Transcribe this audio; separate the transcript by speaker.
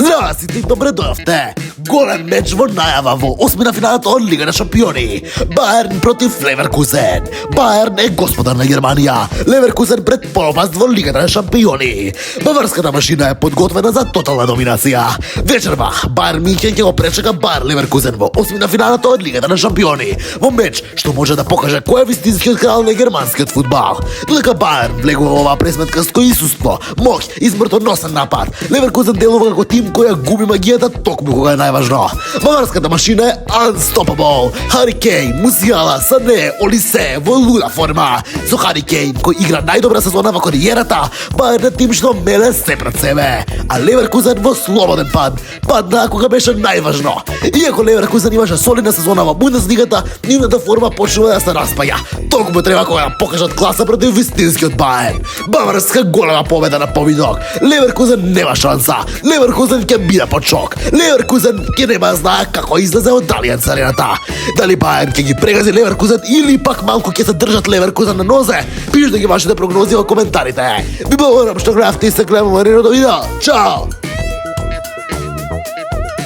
Speaker 1: Здравствуйте и добре дојавте! Голем меч во најава во осмина финалата од Лига на шампиони. Баерн против Леверкузен. Баерн е господар на Германија. Леверкузен пред пропаст во Лигата на шампиони. Баварската машина е подготвена за тотална доминација. Вечерва Баерн Мюнхен ќе го пречека Баер Леверкузен во осмина финалата од Лигата на шампиони. Во меч што може да покаже кој е вистинскиот крал на германскиот фудбал. Додека Баерн влегува во оваа пресметка со исуство, моќ и смртоносен напад, Леверкузен делува како тим која губи магијата токму кога е најважно. Баварската машина е unstoppable. Хари Кейн, Мусијала, Сане, Олисе во луда форма. Со Хари Кейн кој игра најдобра сезона во кариерата, Баерн е тим што меле се пред себе, а Леверкузен во слободен пад, падна кога беше најважно. Иако Леверкузен имаше солидна сезона во Бундеслигата, нивната форма почнува да се распаја. Токму треба кога да покажат класа против вистинскиот Баерн. Баварска голема победа на победок. Леверкузен нема шанса. Леверкузен ќе биде под шок. Леверкузен ќе нема знае како излезе од Алијанс арената. Дали Баерн ќе ги прегази Леверкузен или пак малку ќе се држат Леверкузен на нозе? Пишете ги вашите прогнози во коментарите. Би благодарам што гледавте и се гледаме во наредното видео. Чао!